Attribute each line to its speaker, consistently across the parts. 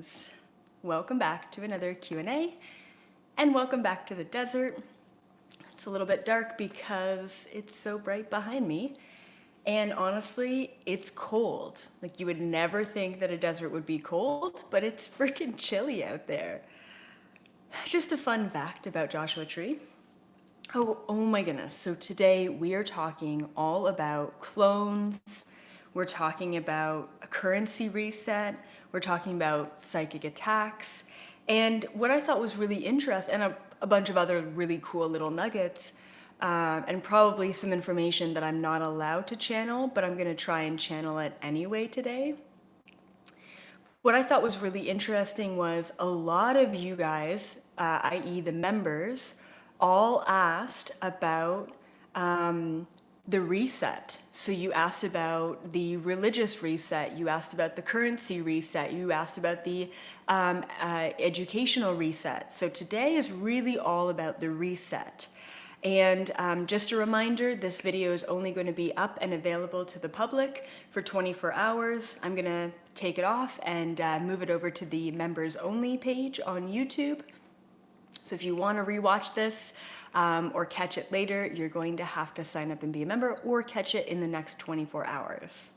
Speaker 1: beings. Welcome back to another Q&A, and welcome back to the desert. It's a little bit dark because it's so bright behind me, and honestly, it's cold. Like, you would never think that a desert would be cold, but it's freaking chilly out there. Just a fun fact about Joshua Tree. Oh my goodness. So today we are talking all about clones. We're talking about a currency reset. We're talking about psychic attacks. And what I thought was really interesting, and a bunch of other really cool little nuggets, and probably some information that I'm not allowed to channel, but I'm going to try and channel it anyway today. What I thought was really interesting was a lot of you guys, i.e. the members, all asked about the reset. So you asked about the religious reset, you asked about the currency reset, you asked about the educational reset. So today is really all about the reset. And just a reminder, this video is only going to be up and available to the public for 24 hours. I'm going to take it off and move it over to the members only page on YouTube. So if you want to rewatch this or catch it later, you're going to have to sign up and be a member or catch it in the next 24 hours.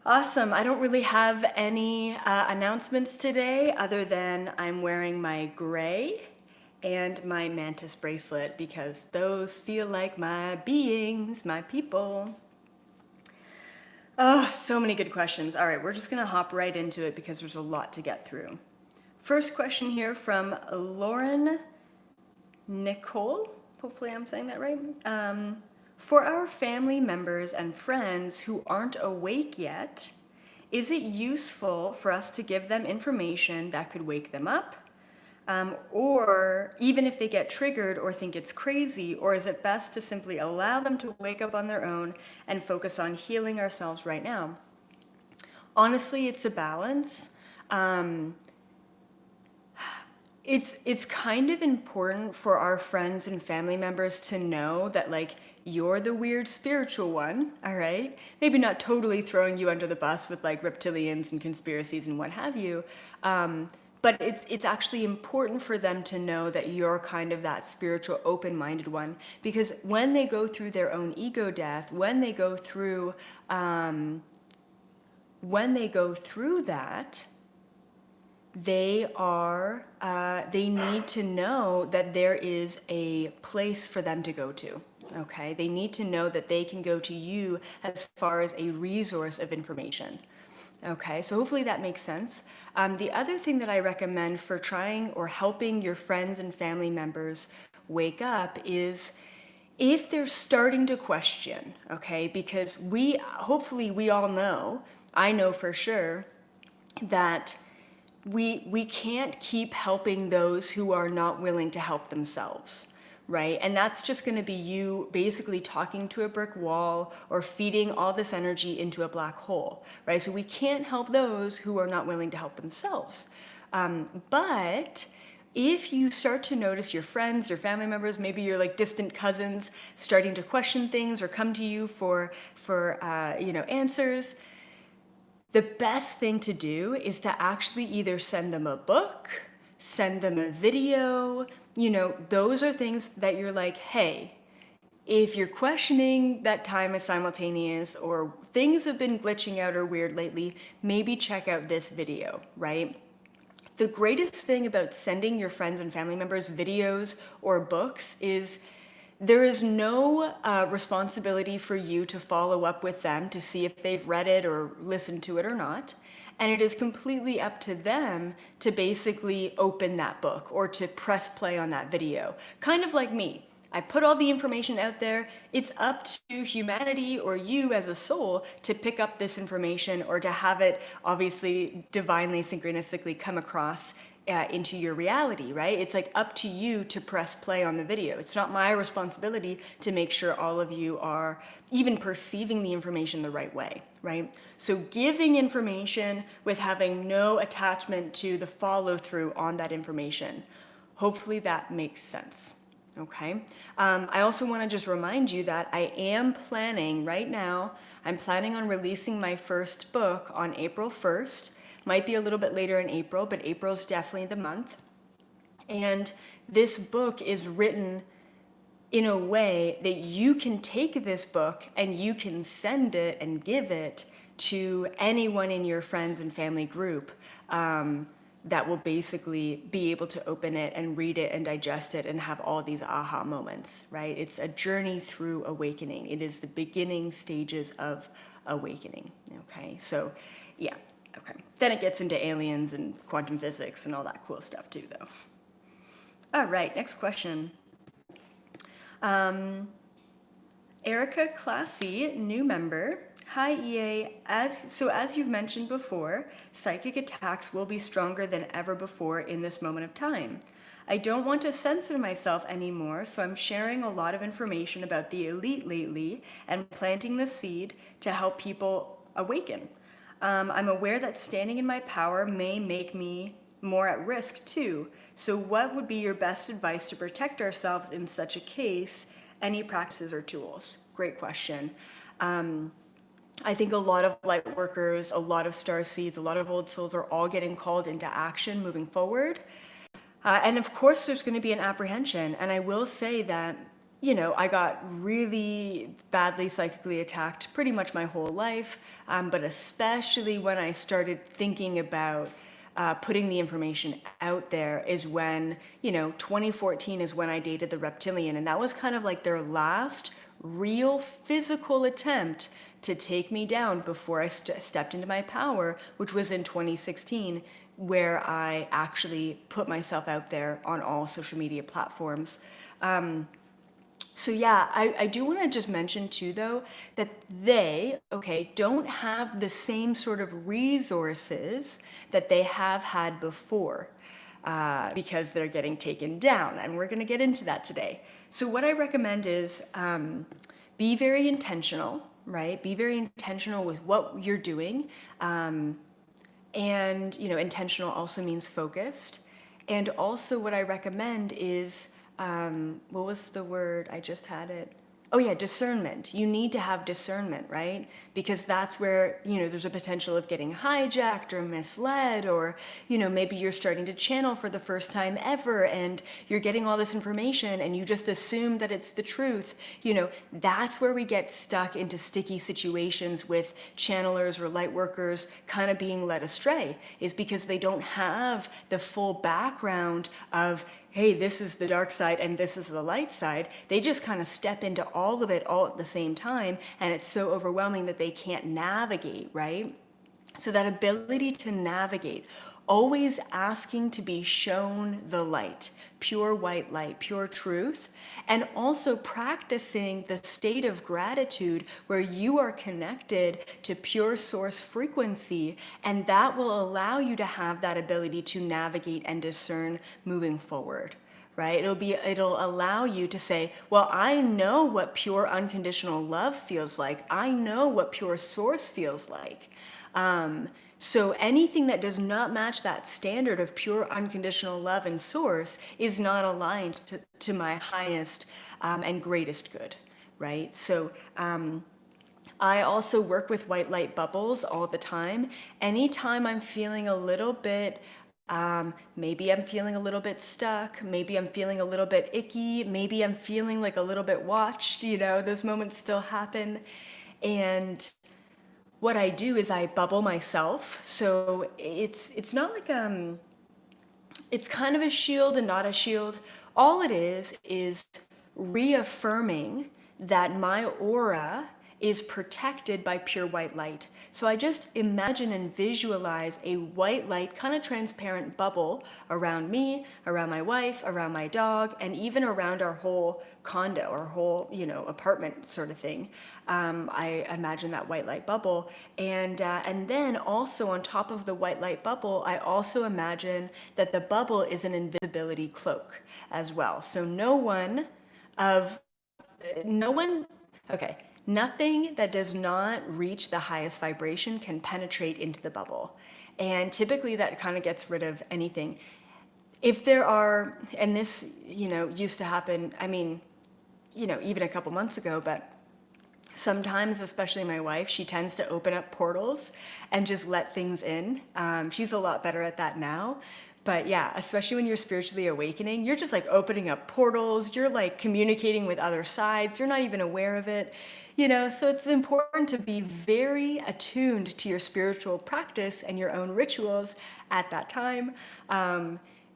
Speaker 1: Awesome. I don't really have any announcements today other than I'm wearing my gray and my mantis bracelet because those feel like my beings, my people. Oh, so many good questions. All right, we're just gonna hop right into it because there's a lot to get through. First question here from Lauren Nicole. Hopefully I'm saying that right. For our family members and friends who aren't awake yet, is it useful for us to give them information that could wake them up? Or even if they get triggered or think it's crazy, or is it best to simply allow them to wake up on their own and focus on healing ourselves right now? Honestly, it's a balance. It's kind of important for our friends and family members to know that, like, you're the weird spiritual one, all right? Maybe not totally throwing you under the bus with like reptilians and conspiracies and what have you, but it's actually important for them to know that you're kind of that spiritual open-minded one, because when they go through their own ego death, when they go through that, they need to know that there is a place for them to go to. Okay, they need to know that they can go to you as far as a resource of information. Okay, so hopefully that makes sense. The other thing that I recommend for trying or helping your friends and family members wake up is if they're starting to question, okay, because hopefully we all know, I know for sure, that we can't keep helping those who are not willing to help themselves. Right? And that's just going to be you basically talking to a brick wall or feeding all this energy into a black hole, right? So we can't help those who are not willing to help themselves. But if you start to notice your friends, your family members, maybe your like distant cousins starting to question things or come to you for answers, the best thing to do is to actually either send them a book, send them a video. Those are things that you're like, hey, if you're questioning that time is simultaneous or things have been glitching out or weird lately, maybe check out this video, right? The greatest thing about sending your friends and family members videos or books is there is no responsibility for you to follow up with them to see if they've read it or listened to it or not. And it is completely up to them to basically open that book or to press play on that video. Kind of like me. I put all the information out there. It's up to humanity or you as a soul to pick up this information or to have it obviously divinely, synchronistically come across into your reality, right? It's like up to you to press play on the video. It's not my responsibility to make sure all of you are even perceiving the information the right way, right? So giving information with having no attachment to the follow through on that information. Hopefully that makes sense. Okay. I also want to just remind you that I am planning right now, I'm planning on releasing my first book on April 1st. Might be a little bit later in April, but April's definitely the month. And this book is written in a way that you can take this book and you can send it and give it to anyone in your friends and family group, that will basically be able to open it and read it and digest it and have all these aha moments, right? It's a journey through awakening. It is the beginning stages of awakening, okay? So, yeah, okay. Then it gets into aliens and quantum physics and all that cool stuff too, though. All right, next question. Erica Classy, new member. Hi EA, as you've mentioned before, psychic attacks will be stronger than ever before in this moment of time. I don't want to censor myself anymore, so I'm sharing a lot of information about the elite lately and planting the seed to help people awaken. I'm aware that standing in my power may make me more at risk too. So what would be your best advice to protect ourselves in such a case? Any practices or tools? Great question. I think a lot of light workers, a lot of star seeds, a lot of old souls are all getting called into action moving forward. And of course, there's going to be an apprehension. And I will say that, you know, I got really badly psychically attacked pretty much my whole life, but especially when I started thinking about putting the information out there is when, you know, 2014 is when I dated the reptilian. And that was kind of like their last real physical attempt to take me down before I stepped into my power, which was in 2016, where I actually put myself out there on all social media platforms. So yeah, I do want to just mention too, though, that they, okay, don't have the same sort of resources that they have had before, because they're getting taken down, and we're going to get into that today. So what I recommend is be very intentional, right? Be very intentional with what you're doing. And, you know, intentional also means focused. And also what I recommend is, what was the word? I just had it. Oh yeah, discernment. You need to have discernment, right? Because that's where, you know, there's a potential of getting hijacked or misled, or, you know, maybe you're starting to channel for the first time ever and you're getting all this information and you just assume that it's the truth. You know, that's where we get stuck into sticky situations with channelers or light workers kind of being led astray, is because they don't have the full background of, hey, this is the dark side and this is the light side. They just kind of step into all of it all at the same time, and it's so overwhelming that they can't navigate, right? So that ability to navigate, always asking to be shown the light, pure white light, pure truth, and also practicing the state of gratitude where you are connected to pure source frequency, and that will allow you to have that ability to navigate and discern moving forward. Right? It'll allow you to say, well, I know what pure unconditional love feels like. I know what pure source feels like. So anything that does not match that standard of pure unconditional love and source is not aligned to my highest and greatest good, right? So I also work with white light bubbles all the time. Anytime I'm feeling a little bit, maybe I'm feeling a little bit stuck, maybe I'm feeling a little bit icky, maybe I'm feeling like a little bit watched, you know, those moments still happen. And what I do is I bubble myself. So it's not like it's kind of a shield and not a shield. All it is reaffirming that my aura is protected by pure white light. So I just imagine and visualize a white light, kind of transparent bubble around me, around my wife, around my dog, and even around our whole condo, our whole, you know, apartment sort of thing. I imagine that white light bubble, and then also on top of the white light bubble, I also imagine that the bubble is an invisibility cloak as well. So no one, okay. Nothing that does not reach the highest vibration can penetrate into the bubble. And typically that kind of gets rid of anything. If there are, and this, you know, used to happen, I mean, you know, even a couple months ago, but Sometimes, especially my wife, she tends to open up portals and just let things in. She's a lot better at that now. But yeah, especially when you're spiritually awakening, you're just like opening up portals, you're like communicating with other sides, you're not even aware of it. So it's important to be very attuned to your spiritual practice and your own rituals at that time.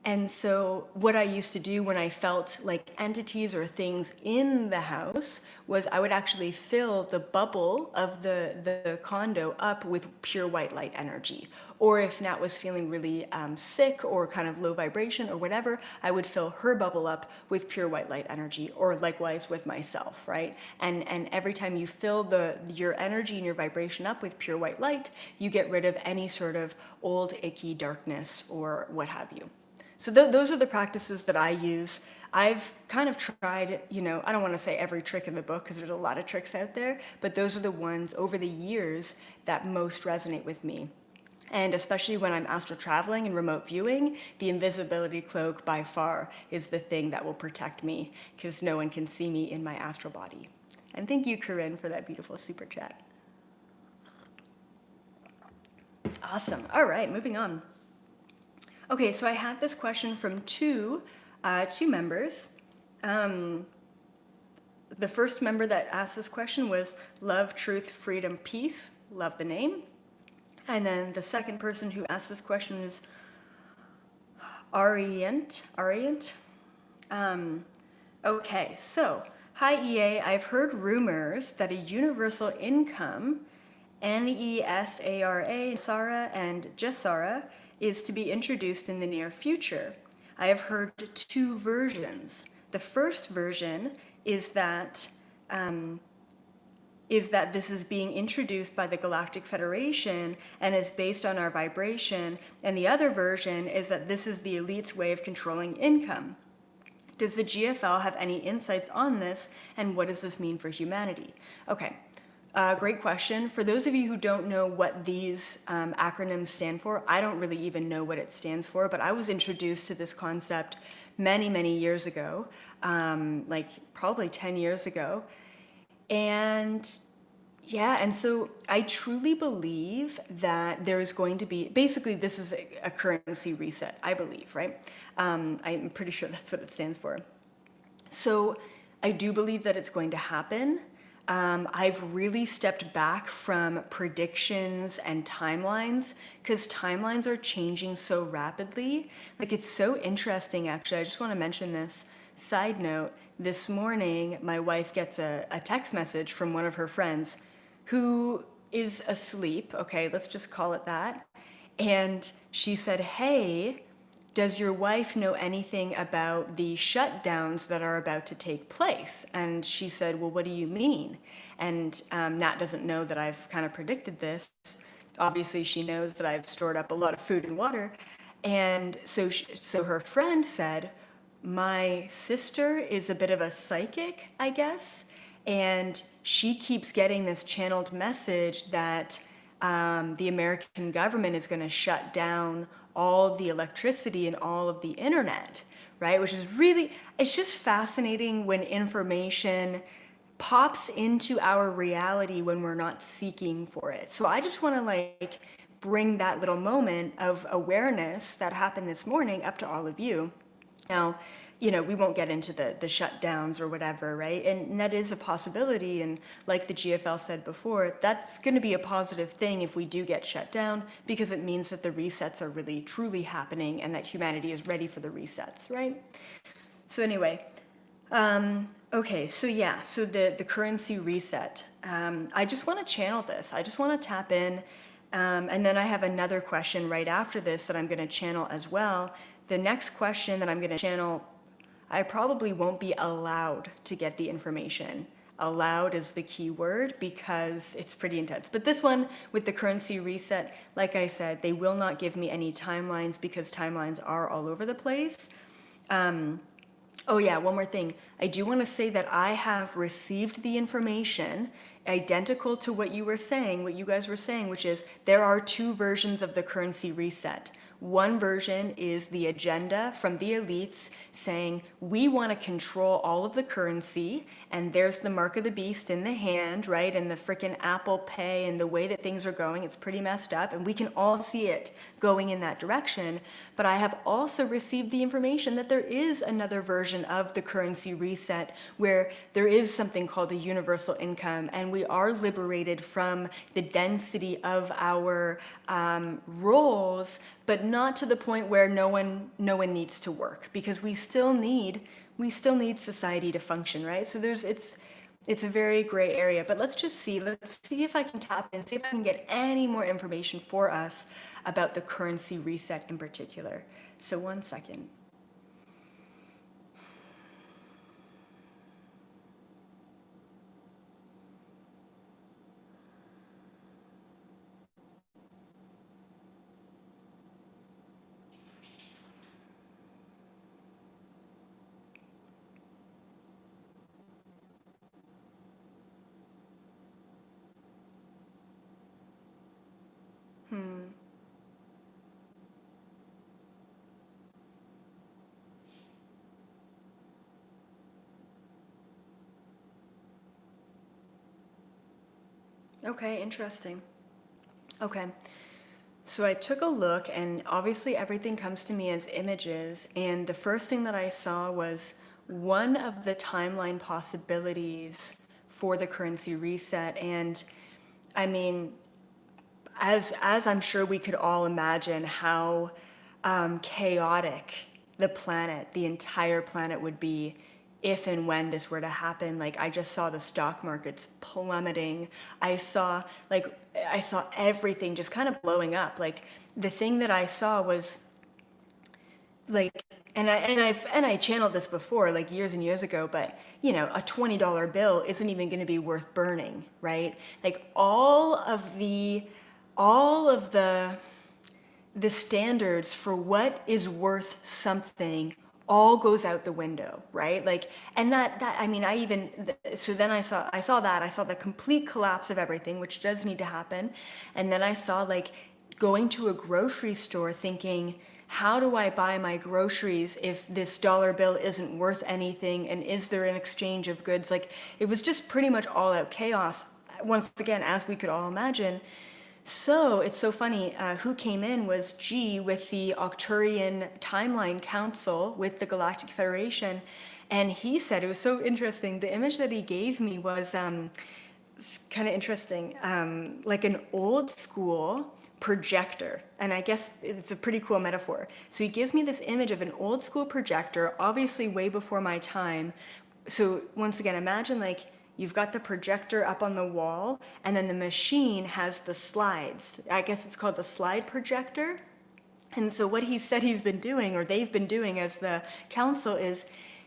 Speaker 1: And so what I used to do when I felt like entities or things in the house was I would actually fill the bubble of the condo up with pure white light energy. Or if Nat was feeling really sick or kind of low vibration or whatever, I would fill her bubble up with pure white light energy, or likewise with myself, right? And every time you fill your energy and your vibration up with pure white light, you get rid of any sort of old icky darkness or what have you. So those are the practices that I use. I've kind of tried, I don't want to say every trick in the book because there's a lot of tricks out there, but those are the ones over the years that most resonate with me. And especially when I'm astral traveling and remote viewing, the invisibility cloak by far is the thing that will protect me because no one can see me in my astral body. And thank you, Corinne, for that beautiful super chat. Awesome. All right, moving on. Okay, so I had this question from two members. The first member that asked this question was Love, Truth, Freedom, Peace. Love the name. And then the second person who asked this question is Arient. Okay, so hi EA, I've heard rumors that a universal income, NESARA, Sara and Jasara, is to be introduced in the near future. I have heard two versions. The first version is that this is being introduced by the Galactic Federation and is based on our vibration, and the other version is that this is the elite's way of controlling income. Does the GFL have any insights on this, and what does this mean for humanity? Okay. Great question. For those of you who don't know what these acronyms stand for, I don't really even know what it stands for, but I was introduced to this concept many, many years ago, like probably 10 years ago. And yeah, and so I truly believe that there is going to be, basically this is a currency reset, I believe, right? I'm pretty sure that's what it stands for. So I do believe that it's going to happen. I've really stepped back from predictions and timelines because timelines are changing so rapidly. Like, it's so interesting, actually. I just want to mention this. Side note, this morning, my wife gets a text message from one of her friends who is asleep. Okay, let's just call it that. And she said, hey, does your wife know anything about the shutdowns that are about to take place? And she said, well, what do you mean? And Nat doesn't know that I've kind of predicted this. Obviously, she knows that I've stored up a lot of food and water. And so her friend said, my sister is a bit of a psychic, I guess, and she keeps getting this channeled message that the American government is going to shut down all the electricity and all of the internet, right? Which is really, it's just fascinating when information pops into our reality when we're not seeking for it. So I just want to like bring that little moment of awareness that happened this morning up to all of you. Now, we won't get into the shutdowns or whatever, right? And that is a possibility. And like the GFL said before, that's going to be a positive thing if we do get shut down, because it means that the resets are really, truly happening and that humanity is ready for the resets, right? So anyway, okay, so yeah, so the currency reset. I just want to channel this. I just want to tap in. And then I have another question right after this that I'm going to channel as well. The next question that I'm going to channel, I probably won't be allowed to get the information. Allowed is the key word because it's pretty intense. But this one with the currency reset, like I said, they will not give me any timelines because timelines are all over the place. Oh yeah, one more thing. I do want to say that I have received the information identical to what you guys were saying, which is there are two versions of the currency reset. One version is the agenda from the elites saying, we want to control all of the currency, and there's the mark of the beast in the hand, right? And the freaking Apple Pay and the way that things are going, it's pretty messed up, and we can all see it going in that direction. But I have also received the information that there is another version of the currency reset where there is something called the universal income, and we are liberated from the density of our roles, but not to the point where no one needs to work, because we still need society to function, right? So it's a very gray area. But let's see if I can tap in, see if I can get any more information for us about the currency reset in particular. So one second. Okay, interesting. Okay. So I took a look, and obviously everything comes to me as images, and the first thing that I saw was one of the timeline possibilities for the currency reset. And I mean, as I'm sure we could all imagine how chaotic the entire planet would be if and when this were to happen. Like, I just saw the stock markets plummeting. I saw everything just kind of blowing up. Like, the thing that I saw was like, and I channeled this before, like years and years ago, but you know, a $20 bill isn't even going to be worth burning, right? Like, all of the standards for what is worth something all goes out the window, right? Like, and that I mean, so then I saw the complete collapse of everything, which does need to happen. And then I saw, like, going to a grocery store thinking, how do I buy my groceries if this dollar bill isn't worth anything? And is there an exchange of goods? Like, it was just pretty much all out chaos, once again, as we could all imagine. So it's so funny, who came in was G with the Arcturian Timeline Council with the Galactic Federation. And he said, it was so interesting, the image that he gave me was kind of interesting, like an old school projector. And I guess it's a pretty cool metaphor. So he gives me this image of an old school projector, obviously way before my time. So once again, imagine, like, you've got the projector up on the wall, and then the machine has the slides. I guess it's called the slide projector. And so what he said he's been doing, or they've been doing as the council, is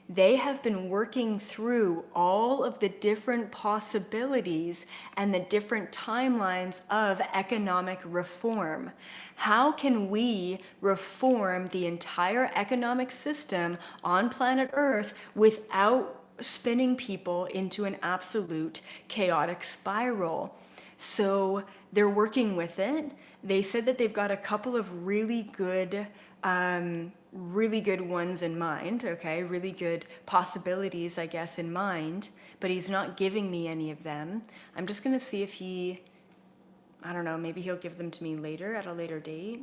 Speaker 1: they have been working through all of the different possibilities and the different timelines of economic reform. How can we reform the entire economic system on planet Earth without spinning people into an absolute chaotic spiral? So they're working with it. They said that they've got a couple of really good ones in mind, okay? Really good possibilities, I guess, in mind, but he's not giving me any of them. I'm just gonna see if I don't know, maybe he'll give them to me later, at a later date.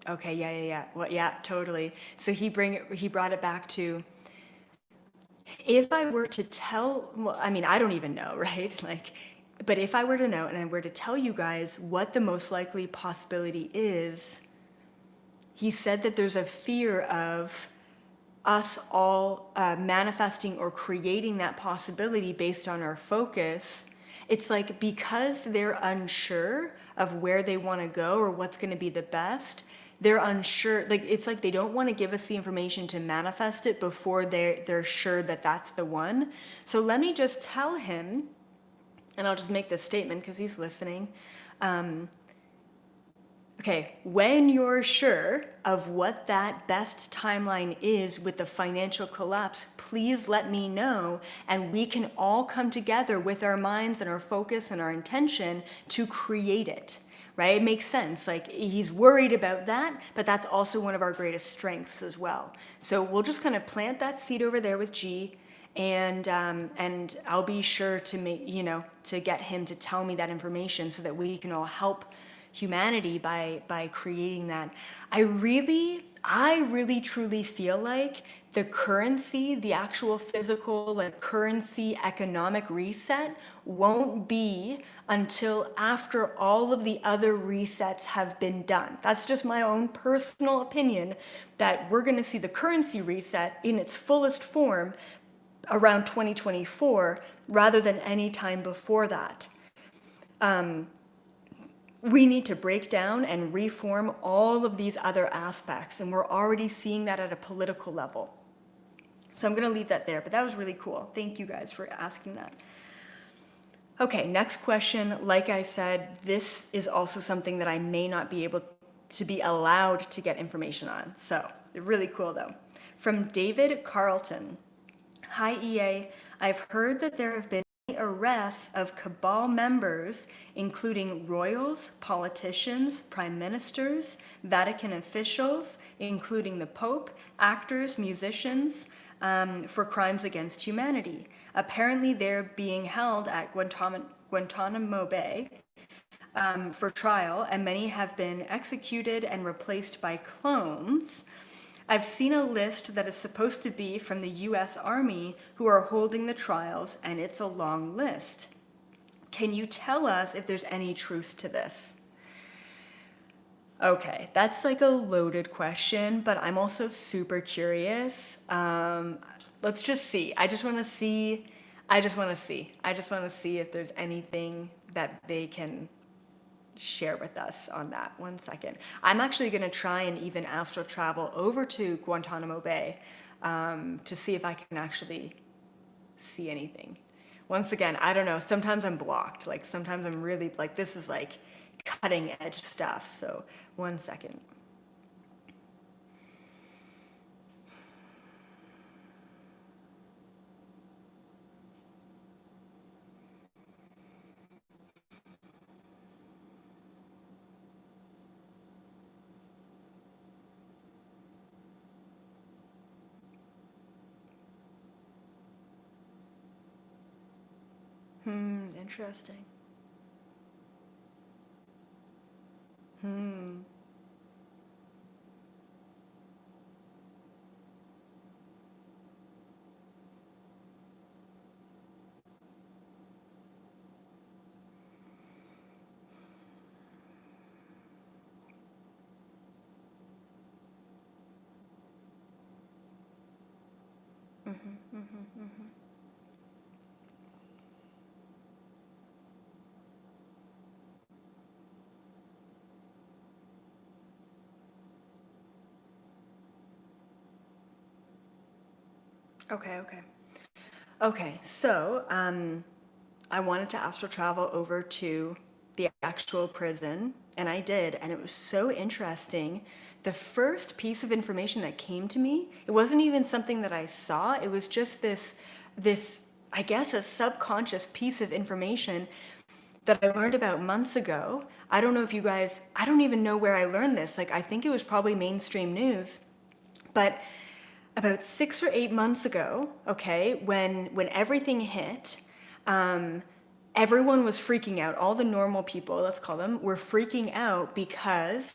Speaker 1: Okay, yeah. Well, yeah, totally. So he brought it back to, if I were to tell, well, I mean, I don't even know, right? Like, but if I were to know and I were to tell you guys what the most likely possibility is, he said that there's a fear of us all manifesting or creating that possibility based on our focus. It's like, because they're unsure of where they want to go or what's going to be the best, they're unsure. Like, it's like they don't want to give us the information to manifest it before they're sure that that's the one. So let me just tell him, and I'll just make this statement because he's listening. Okay, when you're sure of what that best timeline is with the financial collapse, please let me know, and we can all come together with our minds and our focus and our intention to create it, right? It makes sense. Like he's worried about that, but that's also one of our greatest strengths as well. So we'll just kind of plant that seed over there with G, and I'll be sure to make, to get him to tell me that information so that we can all help humanity by creating that. I really truly feel like the currency, the actual physical like currency economic reset won't be until after all of the other resets have been done. That's just my own personal opinion, that we're going to see the currency reset in its fullest form around 2024 rather than any time before that. We need to break down and reform all of these other aspects, and we're already seeing that at a political level. So I'm going to leave that there, but that was really cool. Thank you guys for asking that. Okay, next question. Like I said, this is also something that I may not be able to be allowed to get information on. So really cool though. From David Carlton. Hi EA, I've heard that there have been arrests of cabal members, including royals, politicians, prime ministers, Vatican officials, including the Pope, actors, musicians, for crimes against humanity. Apparently they're being held at Guantanamo Bay for trial, and many have been executed and replaced by clones. I've seen a list that is supposed to be from the US Army who are holding the trials, and it's a long list. Can you tell us if there's any truth to this? Okay, that's like a loaded question, but I'm also super curious. Let's just see. I just want to see if there's anything that they can share with us on that. One second. I'm actually going to try and even astral travel over to Guantanamo Bay to see if I can actually see anything. Once again, I don't know. Sometimes I'm blocked. Like sometimes I'm really like, this is like cutting edge stuff. So one second. Interesting. Okay, so I wanted to astral travel over to the actual prison, and I did, and it was so interesting. The first piece of information that came to me, it wasn't even something that I saw, it was just this, I guess, a subconscious piece of information that I learned about months ago. I don't know if you guys, I don't even know where I learned this. Like, I think it was probably mainstream news, but about 6 or 8 months ago, okay, when everything hit, everyone was freaking out. All the normal people, let's call them, were freaking out because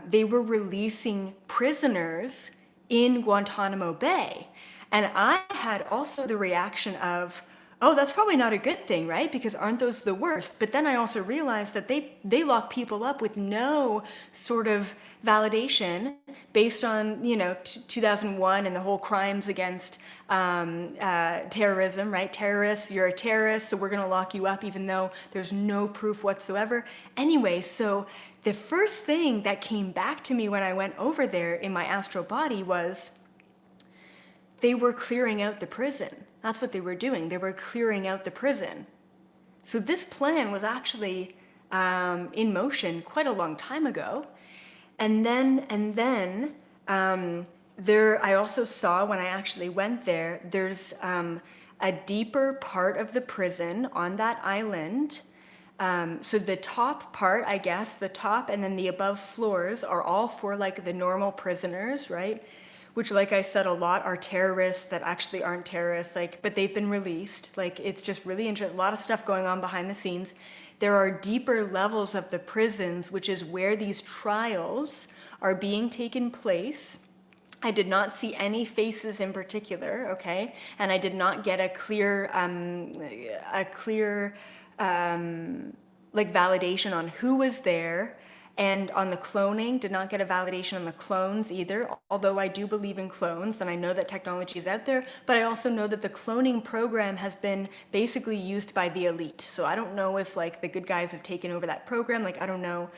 Speaker 1: they were releasing prisoners in Guantanamo Bay. And I had also the reaction of, oh, that's probably not a good thing, right? Because aren't those the worst? But then I also realized that they lock people up with no sort of validation based on, 2001 and the whole crimes against terrorism, right? Terrorists, you're a terrorist, so we're going to lock you up even though there's no proof whatsoever. Anyway, so the first thing that came back to me when I went over there in my astral body was they were clearing out the prison. That's what they were doing. They were clearing out the prison. So this plan was actually in motion quite a long time ago. And then I also saw when I actually went there, there's a deeper part of the prison on that island So the top part, I guess, the top and then the above floors are all for like the normal prisoners, right? Which, like I said, a lot are terrorists that actually aren't terrorists, like, but they've been released. Like, it's just really interesting. A lot of stuff going on behind the scenes. There are deeper levels of the prisons, which is where these trials are being taken place. I did not see any faces in particular, okay, and I did not get like validation on who was there, and on the cloning, did not get a validation on the clones either, although I do believe in clones and I know that technology is out there, but I also know that the cloning program has been basically used by the elite. So I don't know if like the good guys have taken over that program, like I don't know.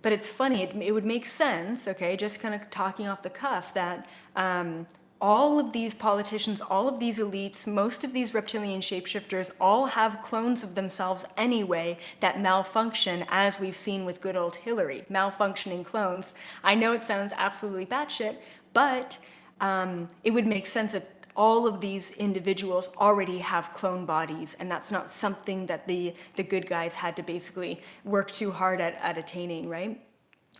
Speaker 1: But it's funny, it would make sense, okay, just kind of talking off the cuff, that all of these politicians, all of these elites, most of these reptilian shapeshifters all have clones of themselves anyway that malfunction, as we've seen with good old Hillary, malfunctioning clones. I know it sounds absolutely batshit, but it would make sense that all of these individuals already have clone bodies, and that's not something that the good guys had to basically work too hard at attaining, right?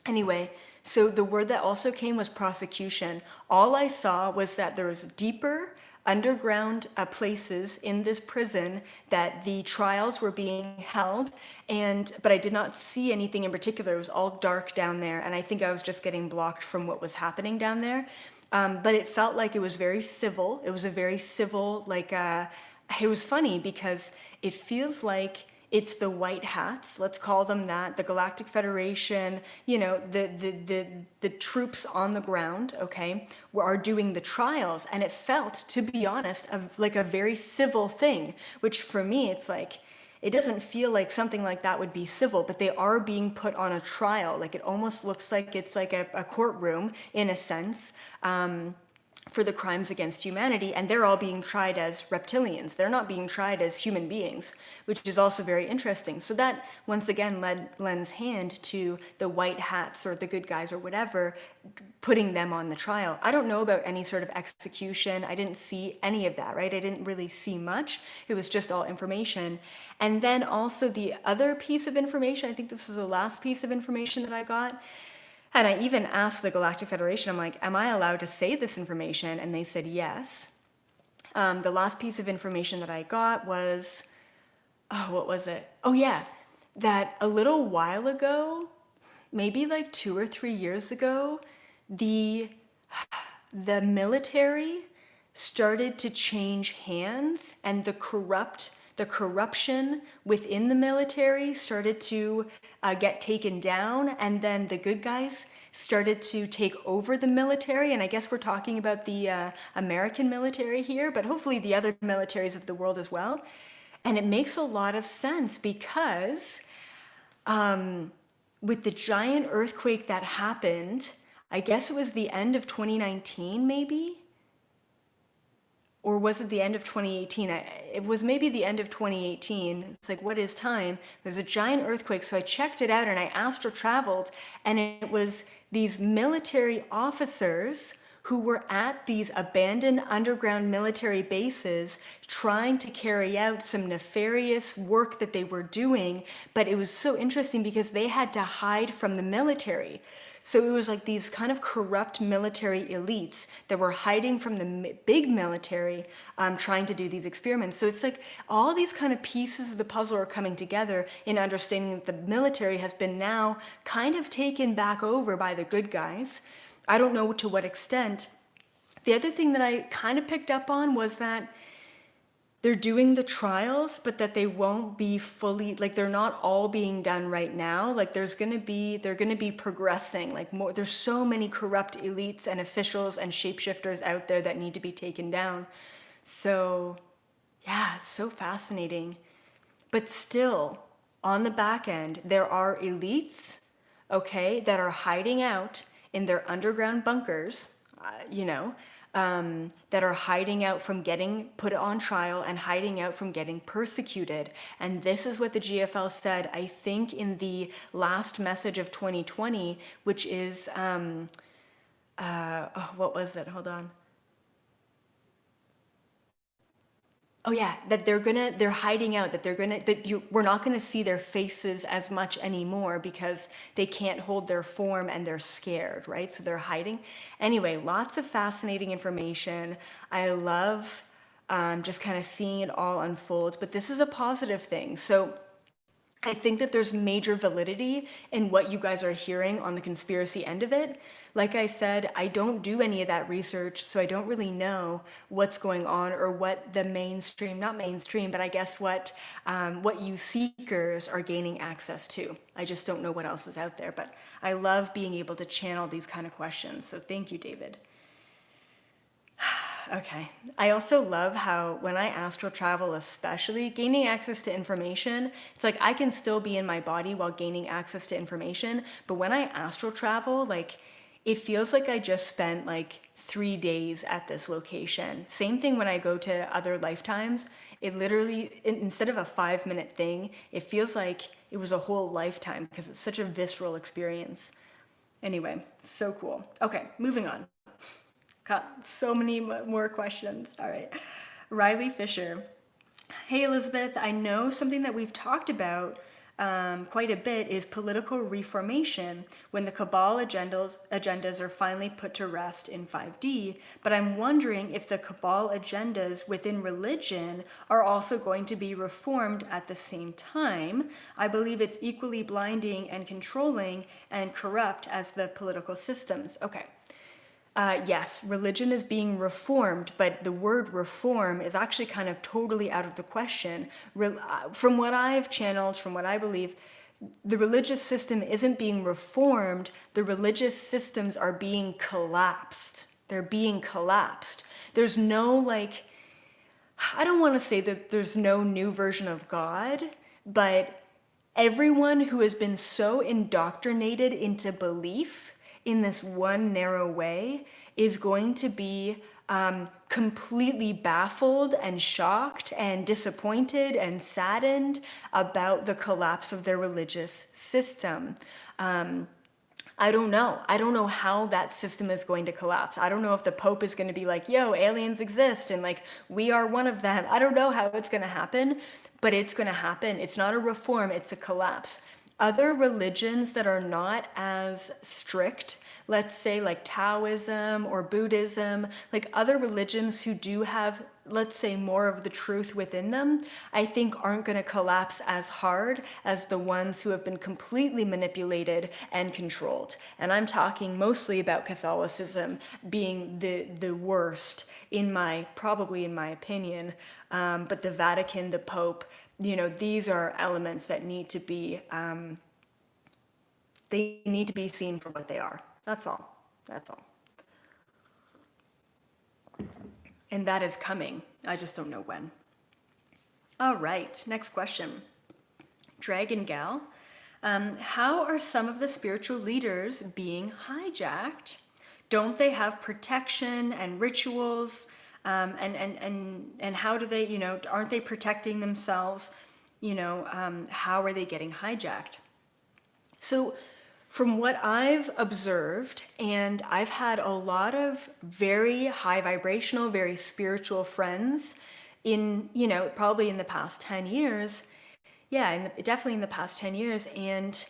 Speaker 1: Anyway, so the word that also came was prosecution. All I saw was that there was deeper underground places in this prison that the trials were being held, but I did not see anything in particular. It was all dark down there, and I think I was just getting blocked from what was happening down there. But it felt like it was very civil. It was a very civil, like, it was funny because it feels like it's the white hats, let's call them that, the Galactic Federation, you know, the troops on the ground, okay, are doing the trials. And it felt, to be honest, like a very civil thing, which for me, it's like, it doesn't feel like something like that would be civil, but they are being put on a trial. Like, it almost looks like it's like a courtroom in a sense, for the crimes against humanity, and they're all being tried as reptilians. They're not being tried as human beings, which is also very interesting. So that, once again, lends hand to the white hats or the good guys or whatever, putting them on the trial. I don't know about any sort of execution. I didn't see any of that, right? I didn't really see much. It was just all information. And then also the other piece of information, I think this is the last piece of information that I got, and I even asked the Galactic Federation, I'm like, am I allowed to say this information? And they said yes. The last piece of information that I got was, oh, what was it? Oh yeah, that a little while ago, maybe like 2 or 3 years ago, the military started to change hands, and the corruption within the military started to get taken down, and then the good guys started to take over the military. And I guess we're talking about the American military here, but hopefully the other militaries of the world as well. And it makes a lot of sense because with the giant earthquake that happened, I guess it was the end of 2019 maybe, or was it the end of 2018? It was maybe the end of 2018. It's like, what is time? There's a giant earthquake. So I checked it out and I astral traveled, and it was these military officers who were at these abandoned underground military bases trying to carry out some nefarious work that they were doing. But it was so interesting because they had to hide from the military. So it was like these kind of corrupt military elites that were hiding from the big military, trying to do these experiments. So it's like all these kind of pieces of the puzzle are coming together in understanding that the military has been now kind of taken back over by the good guys. I don't know to what extent. The other thing that I kind of picked up on was that they're doing the trials, but that they won't be fully, like, they're not all being done right now. Like, they're gonna be progressing, like, more. There's so many corrupt elites and officials and shapeshifters out there that need to be taken down. So yeah, it's so fascinating. But still, on the back end, there are elites, okay, that are hiding out in their underground bunkers, that are hiding out from getting put on trial and hiding out from getting persecuted. And this is what the GFL said, I think, in the last message of 2020, which is, what was it? Hold on. Oh yeah, that they're hiding out, we're not gonna see their faces as much anymore because they can't hold their form and they're scared, right? So they're hiding. Anyway, lots of fascinating information. I love just kind of seeing it all unfold, but this is a positive thing. So I think that there's major validity in what you guys are hearing on the conspiracy end of it. Like I said, I don't do any of that research, so I don't really know what's going on or what the mainstream, not mainstream, but I guess what you seekers are gaining access to. I just don't know what else is out there, but I love being able to channel these kind of questions. So thank you, David. Okay. I also love how when I astral travel, especially gaining access to information, it's like I can still be in my body while gaining access to information. But when I astral travel, like it feels like I just spent like 3 days at this location. Same thing when I go to other lifetimes. It literally, instead of a 5-minute thing, it feels like it was a whole lifetime because it's such a visceral experience. Anyway, so cool. Okay, moving on. Got so many more questions. All right. Riley Fisher. Hey, Elizabeth, I know something that we've talked about quite a bit is political reformation when the cabal agendas are finally put to rest in 5D. But I'm wondering if the cabal agendas within religion are also going to be reformed at the same time. I believe it's equally blinding and controlling and corrupt as the political systems. Okay. Yes, religion is being reformed, but the word reform is actually kind of totally out of the question. From what I've channeled, from what I believe, the religious system isn't being reformed, the religious systems are being collapsed. They're being collapsed. There's no, like, I don't want to say that there's no new version of God, but everyone who has been so indoctrinated into belief in this one narrow way is going to be completely baffled and shocked and disappointed and saddened about the collapse of their religious system. I don't know. I don't know how that system is going to collapse. I don't know if the Pope is going to be like, yo, aliens exist and like we are one of them. I don't know how it's going to happen, but it's going to happen. It's not a reform, it's a collapse. Other religions that are not as strict, let's say like Taoism or Buddhism, like other religions who do have, let's say, more of the truth within them, I think aren't going to collapse as hard as the ones who have been completely manipulated and controlled. And I'm talking mostly about Catholicism being the worst probably in my opinion, but the Vatican, the Pope, these are elements that need to be, they need to be seen for what they are. That's all. That's all. And that is coming. I just don't know when. All right, next question. Dragon Gal. How are some of the spiritual leaders being hijacked? Don't they have protection and rituals? And how do they, aren't they protecting themselves? How are they getting hijacked? So from what I've observed, and I've had a lot of very high vibrational, very spiritual friends in, probably in the past 10 years. Yeah, definitely in the past 10 years. And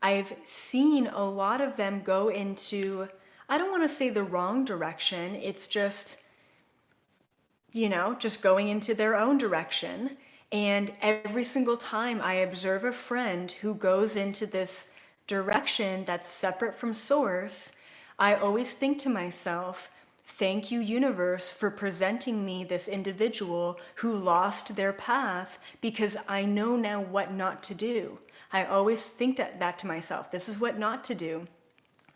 Speaker 1: I've seen a lot of them go into, I don't want to say the wrong direction. It's just, just going into their own direction. And every single time I observe a friend who goes into this direction that's separate from source, I always think to myself, thank you, universe, for presenting me this individual who lost their path because I know now what not to do. I always think that to myself, this is what not to do.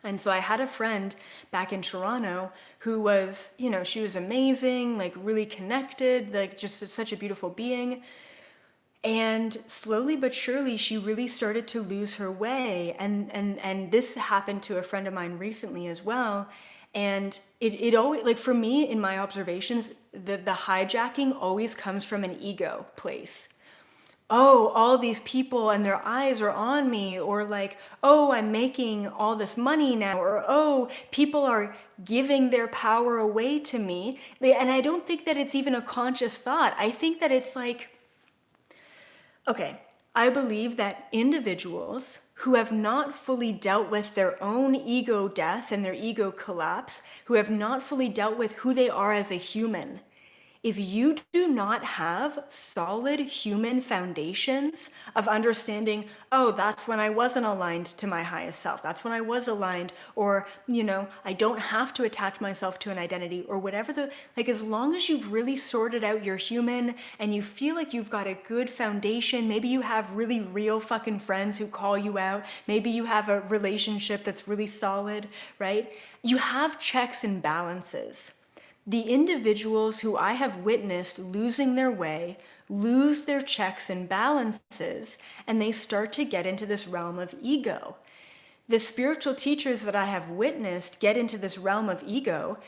Speaker 1: And so I had a friend back in Toronto who was, she was amazing, like really connected, like just such a beautiful being. And slowly but surely, she really started to lose her way. And this happened to a friend of mine recently as well. And it always, like for me, in my observations, the hijacking always comes from an ego place. oh, all these people and their eyes are on me, or like, oh, I'm making all this money now, or oh, people are giving their power away to me. And I don't think that it's even a conscious thought. I think that it's like, okay, I believe that individuals who have not fully dealt with their own ego death and their ego collapse, who have not fully dealt with who they are as a human, if you do not have solid human foundations of understanding, oh, that's when I wasn't aligned to my highest self, that's when I was aligned, or, I don't have to attach myself to an identity, or whatever like, as long as you've really sorted out your human and you feel like you've got a good foundation, maybe you have really real fucking friends who call you out, maybe you have a relationship that's really solid, right? You have checks and balances. The individuals who I have witnessed losing their way lose their checks and balances, and they start to get into this realm of ego. The spiritual teachers that I have witnessed get into this realm of ego.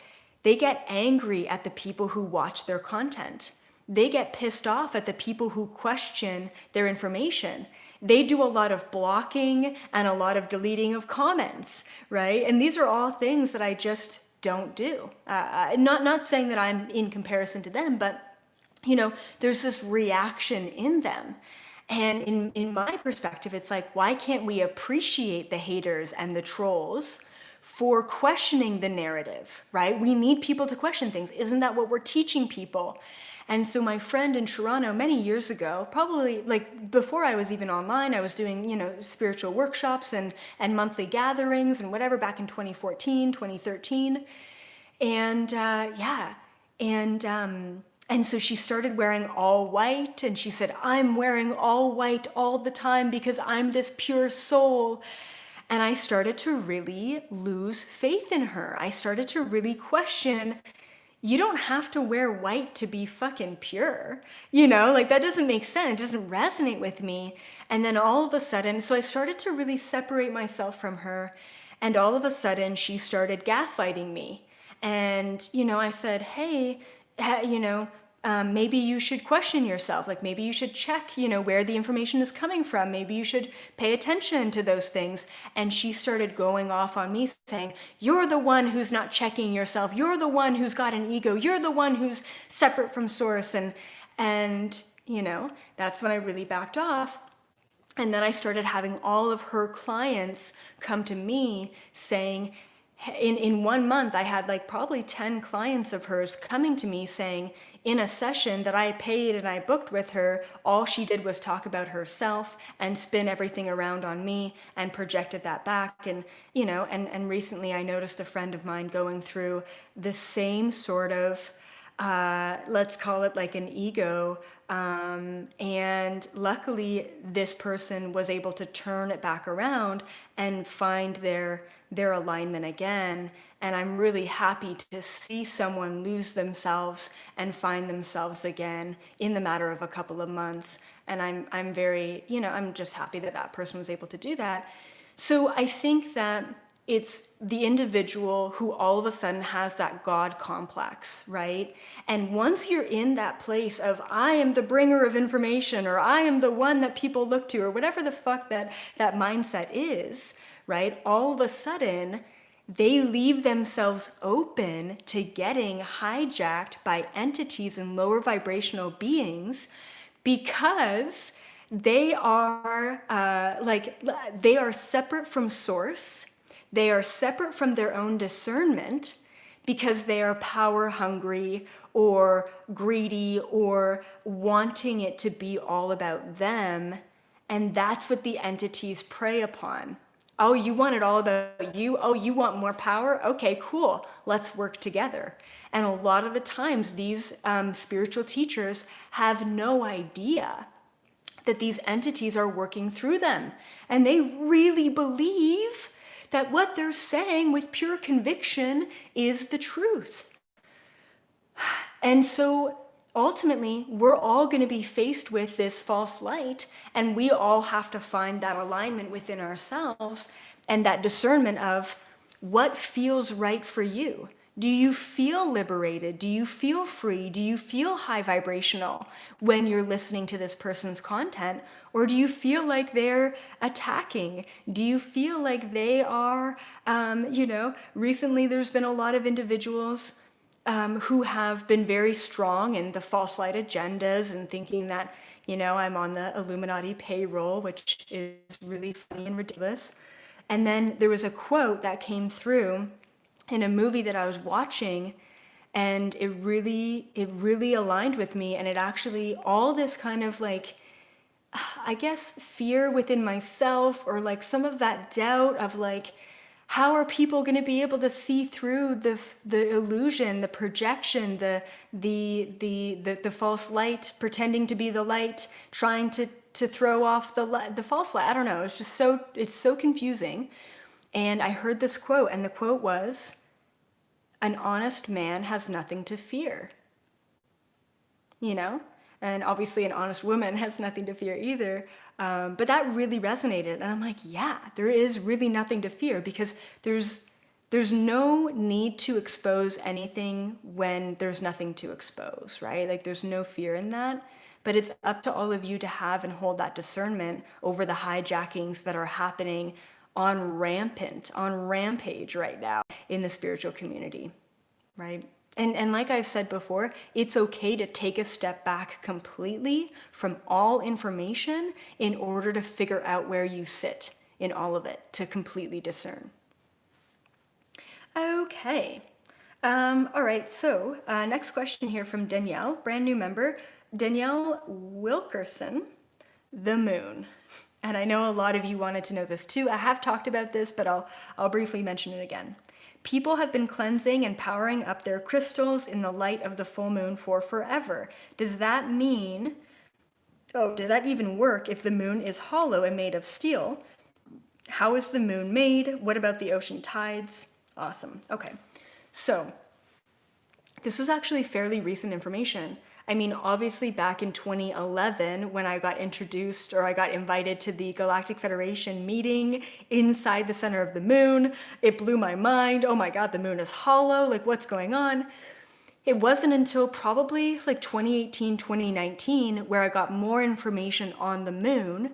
Speaker 1: They get angry at the people who watch their content. They get pissed off at the people who question their information. They do a lot of blocking and a lot of deleting of comments, right? And these are all things that I just don't do. Not saying that I'm in comparison to them, but there's this reaction in them. And in my perspective, it's like, why can't we appreciate the haters and the trolls for questioning the narrative, right? We need people to question things. Isn't that what we're teaching people? And so my friend in Toronto many years ago, probably like before I was even online, I was doing, spiritual workshops and monthly gatherings and whatever back in 2014, 2013. And and so she started wearing all white, and she said, I'm wearing all white all the time because I'm this pure soul. And I started to really lose faith in her. I started to really question, you don't have to wear white to be fucking pure. Like that doesn't make sense. It doesn't resonate with me. And then all of a sudden, so I started to really separate myself from her. And all of a sudden she started gaslighting me. And, I said, hey, maybe you should question yourself. Like maybe you should check, where the information is coming from. Maybe you should pay attention to those things. And she started going off on me saying, you're the one who's not checking yourself. You're the one who's got an ego. You're the one who's separate from source. And that's when I really backed off. And then I started having all of her clients come to me saying, in 1 month, I had like probably 10 clients of hers coming to me saying, in a session that I paid and I booked with her, all she did was talk about herself and spin everything around on me and projected that back. And, and recently I noticed a friend of mine going through the same sort of, let's call it like an ego. And luckily this person was able to turn it back around and find their alignment again. And I'm really happy to see someone lose themselves and find themselves again in the matter of a couple of months. And I'm very, I'm just happy that that person was able to do that. So I think that it's the individual who all of a sudden has that God complex, right? And once you're in that place of, I am the bringer of information, or I am the one that people look to, or whatever the fuck that mindset is, right? All of a sudden, they leave themselves open to getting hijacked by entities and lower vibrational beings because they are they are separate from source. They are separate from their own discernment because they are power hungry or greedy or wanting it to be all about them. And that's what the entities prey upon. Oh, you want it all about you? Oh, you want more power? Okay, cool. Let's work together. And a lot of the times these spiritual teachers have no idea that these entities are working through them. And they really believe that what they're saying with pure conviction is the truth. And so ultimately, we're all going to be faced with this false light, and we all have to find that alignment within ourselves and that discernment of what feels right for you. Do you feel liberated? Do you feel free? Do you feel high vibrational when you're listening to this person's content? Or do you feel like they're attacking? Do you feel like they are, recently there's been a lot of individuals who have been very strong in the false light agendas and thinking that, I'm on the Illuminati payroll, which is really funny and ridiculous. And then there was a quote that came through in a movie that I was watching, and it really aligned with me. And it actually, all this kind of like, I guess, fear within myself, or like some of that doubt of like, how are people going to be able to see through the illusion, the projection, the false light, pretending to be the light, trying to throw off the false light? I don't know. It's so confusing. And I heard this quote, and the quote was, "An honest man has nothing to fear." You know? And obviously an honest woman has nothing to fear either. But that really resonated. And I'm like, yeah, there is really nothing to fear, because there's no need to expose anything when there's nothing to expose, right? Like there's no fear in that. But it's up to all of you to have and hold that discernment over the hijackings that are happening on rampage right now in the spiritual community, right? And like I've said before, it's okay to take a step back completely from all information in order to figure out where you sit in all of it, to completely discern. Okay. All right, so next question here from Danielle, brand new member. Danielle Wilkerson, the moon. And I know a lot of you wanted to know this too. I have talked about this, but I'll briefly mention it again. People have been cleansing and powering up their crystals in the light of the full moon for forever. Does that mean, does that even work if the moon is hollow and made of steel? How is the moon made? What about the ocean tides? Awesome. Okay. So this was actually fairly recent information. I mean, obviously back in 2011, when I got introduced, or I got invited to the Galactic Federation meeting inside the center of the moon, it blew my mind. Oh my God, the moon is hollow. Like, what's going on? It wasn't until probably like 2018, 2019, where I got more information on the moon.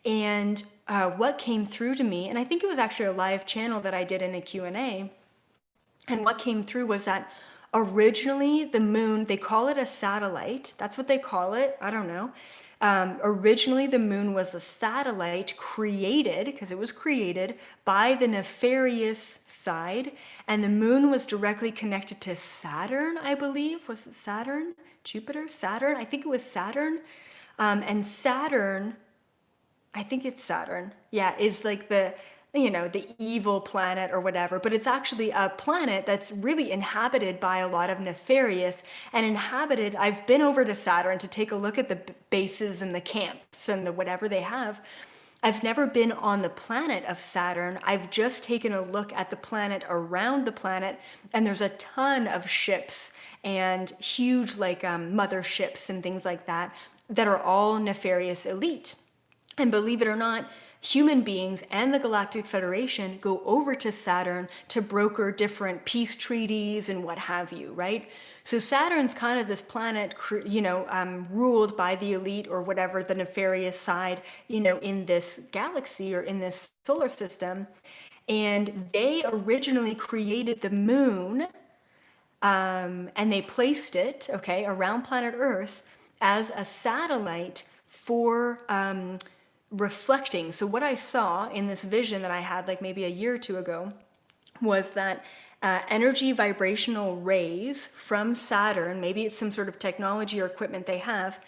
Speaker 1: And what came through to me, and I think it was actually a live channel that I did in a Q&A, and what came through was that originally the moon, they call it a satellite. That's what they call it. I don't know. Originally the moon was a satellite created, because it was created by the nefarious side, and the moon was directly connected to Saturn, I believe. Was it Saturn? Jupiter? Saturn? I think it was Saturn. And Saturn, I think it's Saturn. Yeah, is like the evil planet or whatever, but it's actually a planet that's really inhabited by a lot of nefarious and inhabited. I've been over to Saturn to take a look at the bases and the camps and the whatever they have. I've never been on the planet of Saturn. I've just taken a look at the planet around the planet, and there's a ton of ships and huge motherships and things like that that are all nefarious elite. And believe it or not, human beings and the Galactic Federation go over to Saturn to broker different peace treaties and what have you, right? So Saturn's kind of this planet, ruled by the elite or whatever, the nefarious side, in this galaxy or in this solar system. And they originally created the moon, and they placed it, around planet Earth as a satellite for reflecting. So what I saw in this vision that I had like maybe a year or two ago was that energy vibrational rays from Saturn, maybe it's some sort of technology or equipment they have,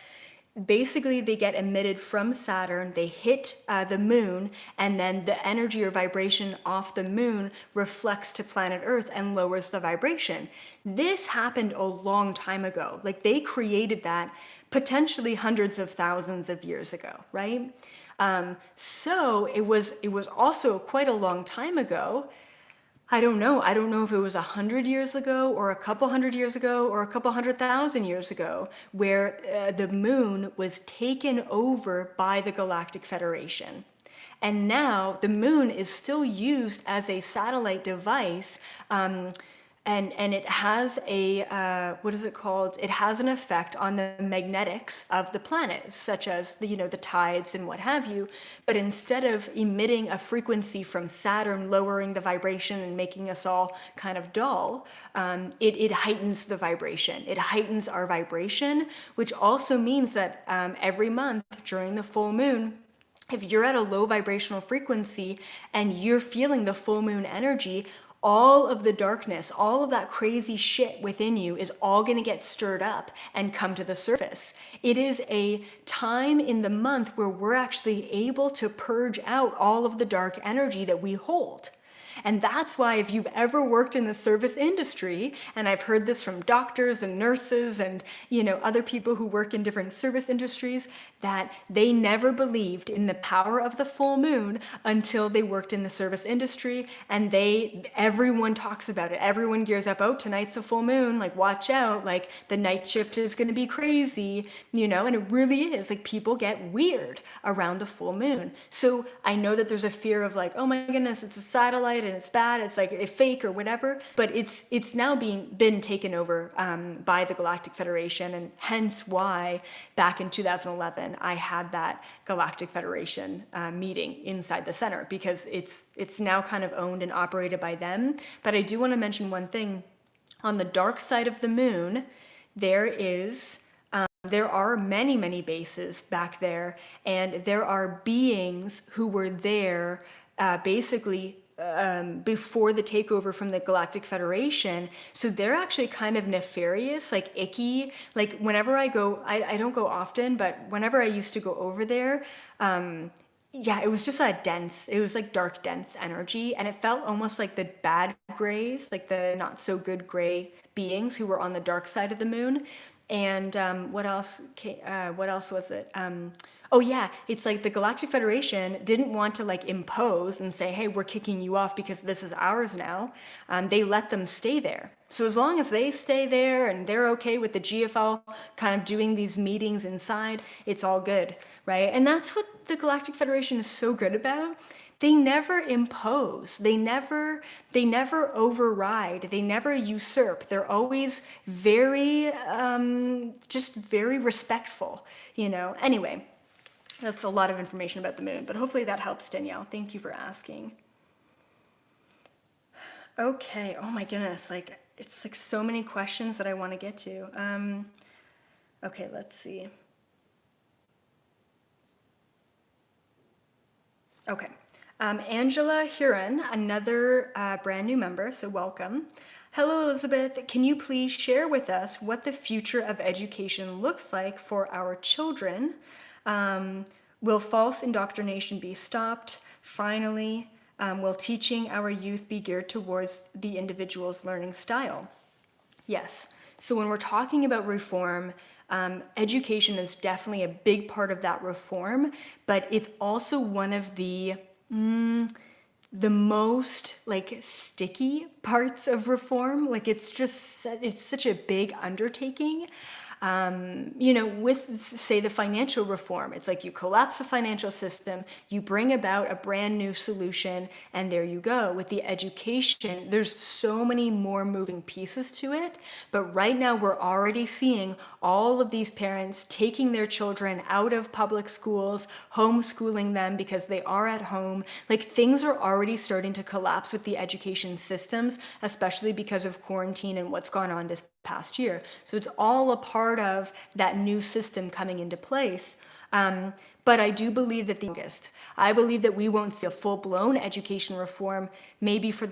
Speaker 1: basically they get emitted from Saturn, they hit the moon, and then the energy or vibration off the moon reflects to planet Earth and lowers the vibration. This happened a long time ago. Like they created that potentially hundreds of thousands of years ago, right? So it was also quite a long time ago. I don't know if it was 100 years ago or a couple hundred years ago or a couple 100,000 years ago, where the moon was taken over by the Galactic Federation. And now the moon is still used as a satellite device and it has a what is it called? It has an effect on the magnetics of the planet, such as the the tides and what have you. But instead of emitting a frequency from Saturn, lowering the vibration and making us all kind of dull, it heightens the vibration. It heightens our vibration, which also means that every month during the full moon, if you're at a low vibrational frequency and you're feeling the full moon energy, all of the darkness, all of that crazy shit within you is all going to get stirred up and come to the surface. It is a time in the month where we're actually able to purge out all of the dark energy that we hold. And that's why if you've ever worked in the service industry, and I've heard this from doctors and nurses and other people who work in different service industries, that they never believed in the power of the full moon until they worked in the service industry. And everyone talks about it. Everyone gears up, oh, tonight's a full moon, like watch out, like the night shift is going to be crazy, and it really is. Like people get weird around the full moon. So I know that there's a fear of like, oh my goodness, it's a satellite and it's bad, it's like a fake or whatever, but it's now been taken over by the Galactic Federation, and hence why back in 2011 I had that Galactic Federation meeting inside the center, because it's now kind of owned and operated by them. But I do want to mention one thing. On the dark side of the moon, there are many, many bases back there, and there are beings who were there basically before the takeover from the Galactic Federation. So they're actually kind of nefarious, like icky. Like whenever I go, I don't go often, but whenever I used to go over there, yeah, it was just it was like dark, dense energy. And it felt almost like the bad grays, like the not so good gray beings who were on the dark side of the moon. And what else was it? Oh yeah, it's like the Galactic Federation didn't want to like impose and say, hey, we're kicking you off because this is ours now. They let them stay there. So as long as they stay there and they're okay with the GFL kind of doing these meetings inside, it's all good, right? And that's what the Galactic Federation is so good about. They never impose, they never override, they never usurp. They're always very, just very respectful, Anyway, that's a lot of information about the moon, but hopefully that helps, Danielle. Thank you for asking. Okay, oh my goodness, like it's like so many questions that I want to get to. Okay, let's see. Okay. Angela Huron, another brand new member, so welcome. Hello, Elizabeth. Can you please share with us what the future of education looks like for our children? Will false indoctrination be stopped? Finally, will teaching our youth be geared towards the individual's learning style? Yes. So when we're talking about reform, education is definitely a big part of that reform, but it's also one of the most like sticky parts of reform. Like it's such a big undertaking. With, say, the financial reform, it's like you collapse the financial system, you bring about a brand new solution, and there you go. With the education, there's so many more moving pieces to it, but right now we're already seeing all of these parents taking their children out of public schools, homeschooling them because they are at home. Like things are already starting to collapse with the education systems, especially because of quarantine and what's gone on this past year. So it's all a part of that new system coming into place. But I do believe that I believe that we won't see a full-blown education reform maybe for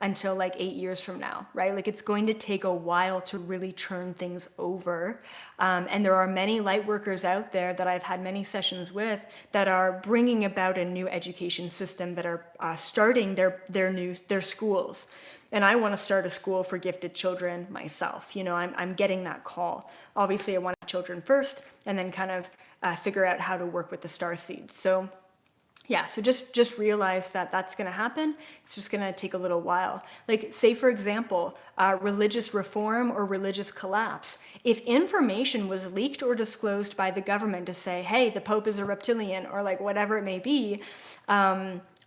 Speaker 1: until like 8 years from now, right? Like it's going to take a while to really turn things over. And there are many light workers out there that I've had many sessions with that are bringing about a new education system, that are starting their schools. And I want to start a school for gifted children myself. I'm getting that call. Obviously, I want children first, and then kind of figure out how to work with the star seeds. So yeah, so just realize that that's going to happen. It's just going to take a little while. Like, say, for example, religious reform or religious collapse. If information was leaked or disclosed by the government to say, hey, the Pope is a reptilian, or like whatever it may be,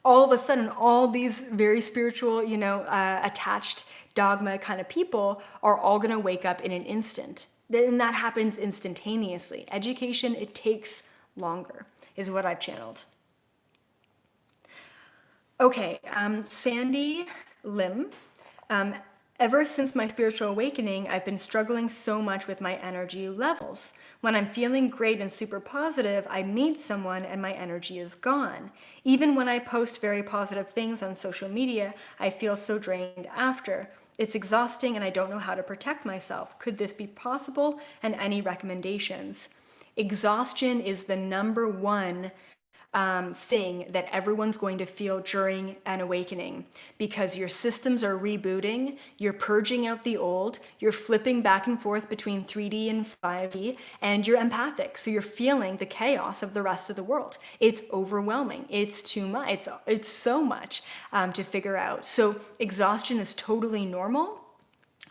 Speaker 1: all of a sudden, all these very spiritual, attached dogma kind of people are all going to wake up in an instant. And that happens instantaneously. Education, it takes longer, is what I've channeled. Okay, Sandy Lim. Ever since my spiritual awakening, I've been struggling so much with my energy levels. When I'm feeling great and super positive, I meet someone and my energy is gone. Even when I post very positive things on social media, I feel so drained after. It's exhausting and I don't know how to protect myself. Could this be possible? And any recommendations? Exhaustion is the number one thing that everyone's going to feel during an awakening, because your systems are rebooting, you're purging out the old, you're flipping back and forth between 3D and 5D, and you're empathic. So you're feeling the chaos of the rest of the world. It's overwhelming. It's too much. It's so much to figure out. So exhaustion is totally normal.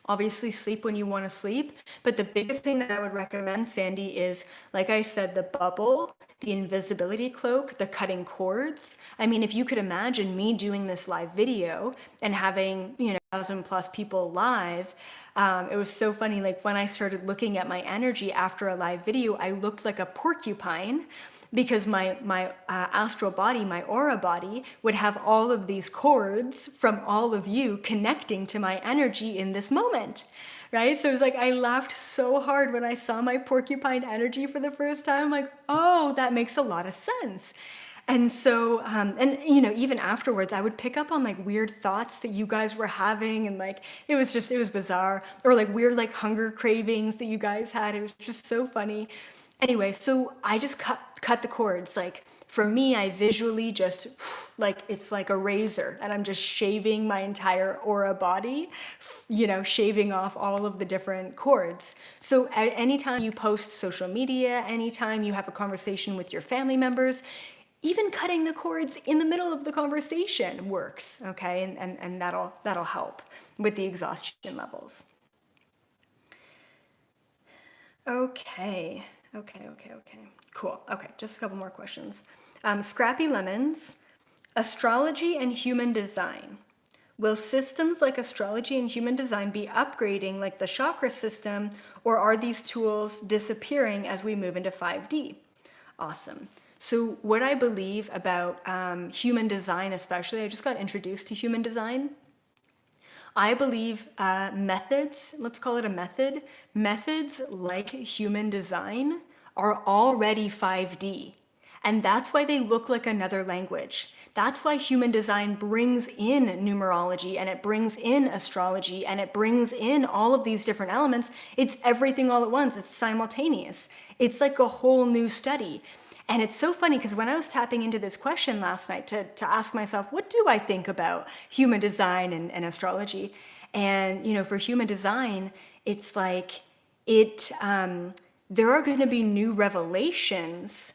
Speaker 1: Obviously, sleep when you want to sleep. But the biggest thing that I would recommend, Sandy, is, like I said, the bubble, the invisibility cloak, the cutting cords. I mean, if you could imagine me doing this live video and having, 1,000+ people live, it was so funny. Like when I started looking at my energy after a live video, I looked like a porcupine, because my astral body, my aura body, would have all of these cords from all of you connecting to my energy in this moment, right? So it was like, I laughed so hard when I saw my porcupine energy for the first time. I'm like, oh, that makes a lot of sense. And so, even afterwards, I would pick up on like weird thoughts that you guys were having, and like, it was bizarre, or like weird, like hunger cravings that you guys had. It was just so funny. Anyway, so I just cut the cords. Like for me, I visually just like, it's like a razor, and I'm just shaving my entire aura body, shaving off all of the different cords. So at any time you post social media, anytime you have a conversation with your family members, even cutting the cords in the middle of the conversation works, okay? And that'll help with the exhaustion levels. Okay. Cool. Okay, just a couple more questions. Scrappy Lemons, astrology and human design. Will systems like astrology and human design be upgrading like the chakra system, or are these tools disappearing as we move into 5D? Awesome. So what I believe about human design, especially, I just got introduced to human design. I believe methods, let's call it a method, methods like human design are already 5D. And that's why they look like another language. That's why human design brings in numerology, and it brings in astrology, and it brings in all of these different elements. It's everything all at once. It's simultaneous. It's like a whole new study. And it's so funny because when I was tapping into this question last night to ask myself, what do I think about human design and astrology? And, for human design, it's like there are going to be new revelations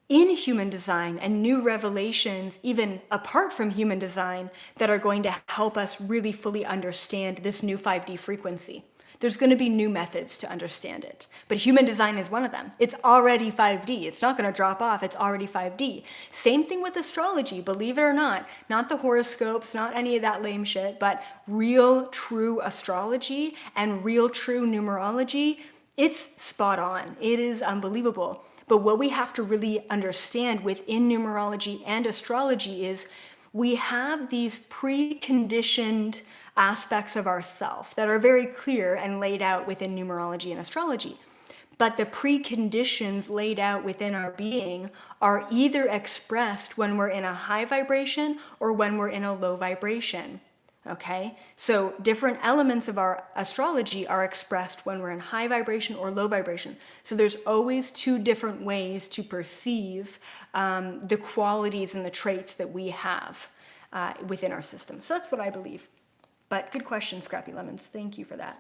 Speaker 1: in human design, and new revelations even apart from human design, that are going to help us really fully understand this new 5D frequency. There's going to be new methods to understand it. But human design is one of them. It's already 5D. It's not going to drop off. It's already 5D. Same thing with astrology, believe it or not. Not the horoscopes, not any of that lame shit, but real, true astrology and real, true numerology. It's spot on. It is unbelievable. But what we have to really understand within numerology and astrology is we have these preconditioned aspects of ourself that are very clear and laid out within numerology and astrology. But the preconditions laid out within our being are either expressed when we're in a high vibration or when we're in a low vibration. Okay? So different elements of our astrology are expressed when we're in high vibration or low vibration. So there's always two different ways to perceive the qualities and the traits that we have within our system. So that's what I believe. But good question, Scrappy Lemons. Thank you for that.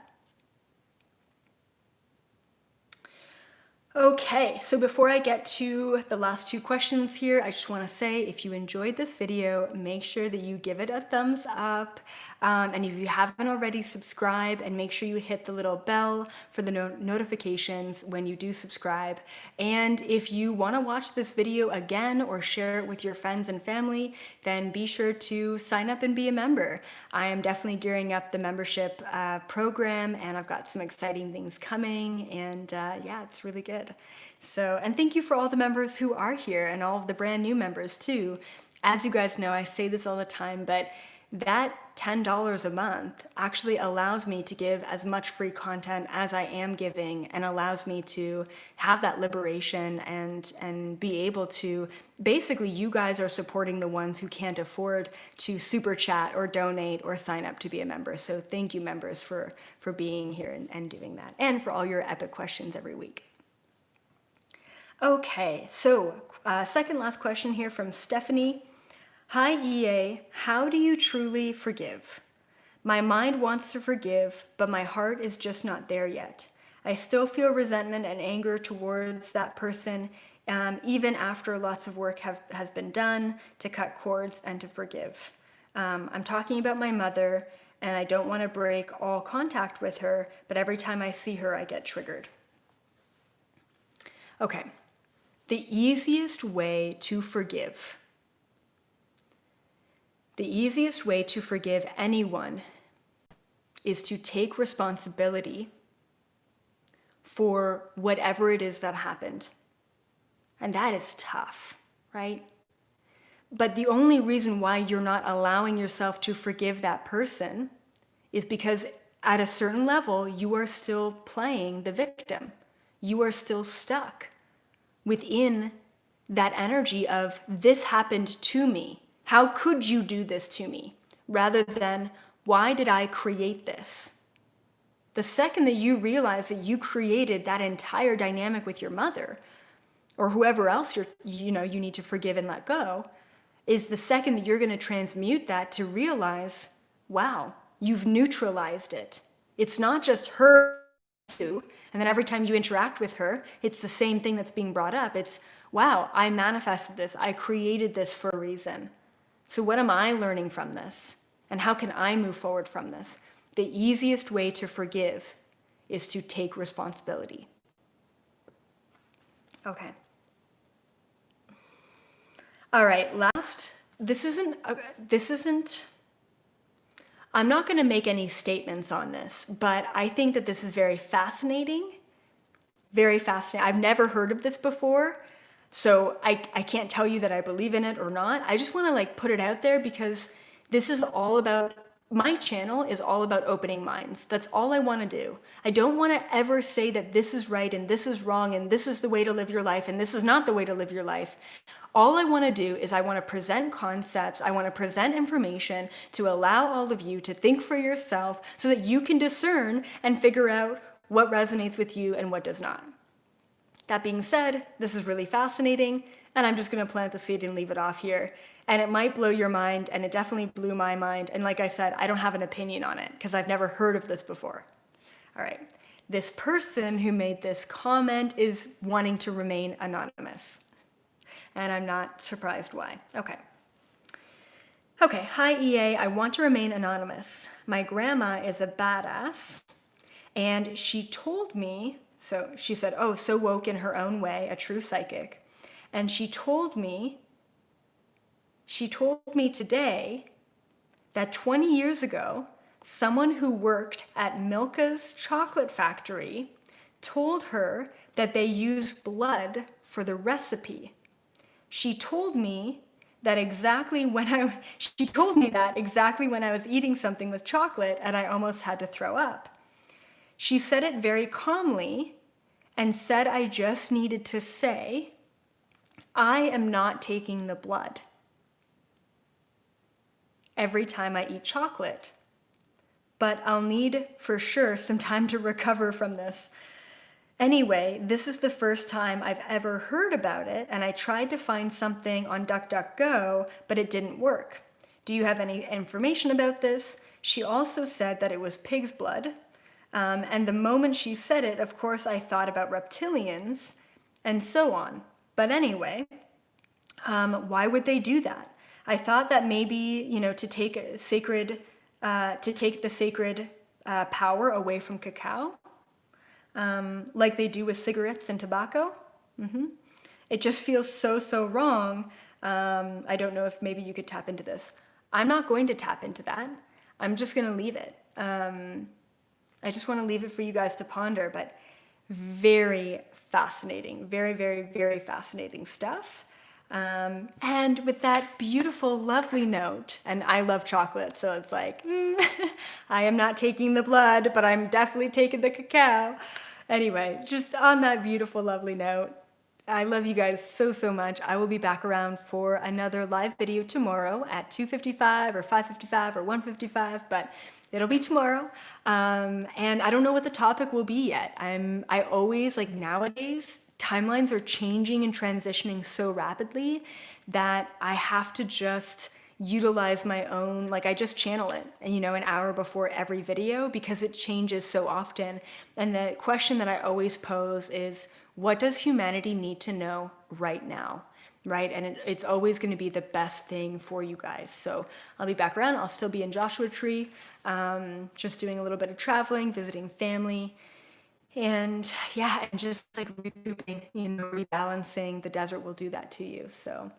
Speaker 1: Okay, so before I get to the last two questions here, I just want to say, if you enjoyed this video, make sure that you give it a thumbs up. And if you haven't already, subscribe and make sure you hit the little bell for the notifications when you do subscribe. And if you want to watch this video again or share it with your friends and family, then be sure to sign up and be a member. I am definitely gearing up the membership program, and I've got some exciting things coming, and yeah, it's really good. So, and thank you for all the members who are here and all of the brand new members too. As you guys know, I say this all the time, but that $10 a month actually allows me to give as much free content as I am giving, and allows me to have that liberation and be able to, basically, you guys are supporting the ones who can't afford to super chat or donate or sign up to be a member. So thank you, members, for being here and doing that, and for all your epic questions every week. Okay, so second last question here from Stephanie. Hi EA, how do you truly forgive? My mind wants to forgive, but my heart is just not there yet. I still feel resentment and anger towards that person, even after lots of work has been done to cut cords and to forgive. I'm talking about my mother, and I don't want to break all contact with her, but every time I see her, I get triggered. Okay. The easiest way to forgive anyone is to take responsibility for whatever it is that happened. And that is tough, right? But the only reason why you're not allowing yourself to forgive that person is because at a certain level, you are still playing the victim. You are still stuck within that energy of, this happened to me. How could you do this to me? Rather than, why did I create this? The second that you realize that you created that entire dynamic with your mother, or whoever else you need to forgive and let go, is the second that you're going to transmute that to realize, wow, you've neutralized it. It's not just her, and then every time you interact with her, it's the same thing that's being brought up. It's, wow, I manifested this. I created this for a reason. So what am I learning from this? And how can I move forward from this? The easiest way to forgive is to take responsibility. Okay. All right, last, I'm not going to make any statements on this, but I think that this is very fascinating. Very fascinating. I've never heard of this before, so I can't tell you that I believe in it or not. I just want to put it out there, because this is all about, my channel is all about opening minds. That's all I want to do. I don't want to ever say that this is right and this is wrong and this is the way to live your life and this is not the way to live your life. All I want to do is I want to present concepts, I want to present information to allow all of you to think for yourself so that you can discern and figure out what resonates with you and what does not. That being said, this is really fascinating, and I'm just going to plant the seed and leave it off here. And it might blow your mind, and it definitely blew my mind. And like I said, I don't have an opinion on it because I've never heard of this before. All right. This person who made this comment is wanting to remain anonymous. And I'm not surprised why. Okay. Okay, hi EA, I want to remain anonymous. My grandma is a badass, and she told me, so she said, oh, so woke in her own way, a true psychic. And she told me today that 20 years ago, someone who worked at Milka's chocolate factory told her that they used blood for the recipe. She told me that exactly when I was eating something with chocolate and I almost had to throw up. She said it very calmly and said I just needed to say, I am not taking the blood every time I eat chocolate, but I'll need for sure some time to recover from this. Anyway, this is the first time I've ever heard about it, and I tried to find something on DuckDuckGo, but it didn't work. Do you have any information about this? She also said that it was pig's blood, and the moment she said it, of course, I thought about reptilians and so on. But anyway, why would they do that? I thought that maybe, to take a sacred to take the sacred power away from cacao, like they do with cigarettes and tobacco. It just feels so, so wrong. I don't know if maybe you could tap into this. I'm not going to tap into that. I'm just going to leave it. I just want to leave it for you guys to ponder, but very fascinating, very, very, very fascinating stuff. And with that beautiful, lovely note, and I love chocolate, so it's like, I am not taking the blood, but I'm definitely taking the cacao. Anyway, just on that beautiful, lovely note, I love you guys so, so much. I will be back around for another live video tomorrow at 2:55 or 5:55 or 1:55, but it'll be tomorrow. And I don't know what the topic will be yet. I always, like nowadays, timelines are changing and transitioning so rapidly that I have to just utilize my own, like I just channel it, you know, an hour before every video because it changes so often. And the question that I always pose is, what does humanity need to know right now? Right? And it's always going to be the best thing for you guys. So I'll be back around. I'll still be in Joshua Tree, just doing a little bit of traveling, visiting family. And yeah, and just like recouping, you know, rebalancing. The desert will do that to you. So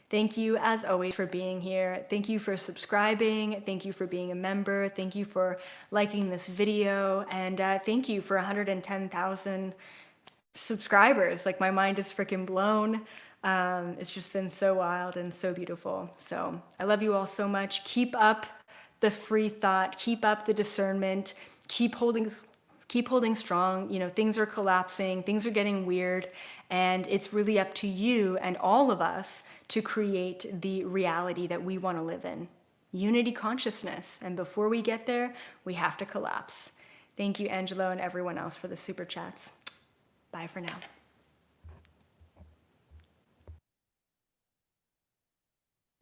Speaker 1: thank you as always for being here. Thank you for subscribing. Thank you for being a member. Thank you for liking this video. And thank you for 110,000 subscribers. Like my mind is freaking blown. It's just been so wild and so beautiful. So I love you all so much. Keep up the free thought, keep up the discernment, keep holding strong. You know, things are collapsing, things are getting weird, and it's really up to you and all of us to create the reality that we want to live in. Unity consciousness. And before we get there, we have to collapse. Thank you, Angelo, and everyone else for the super chats. Bye for now.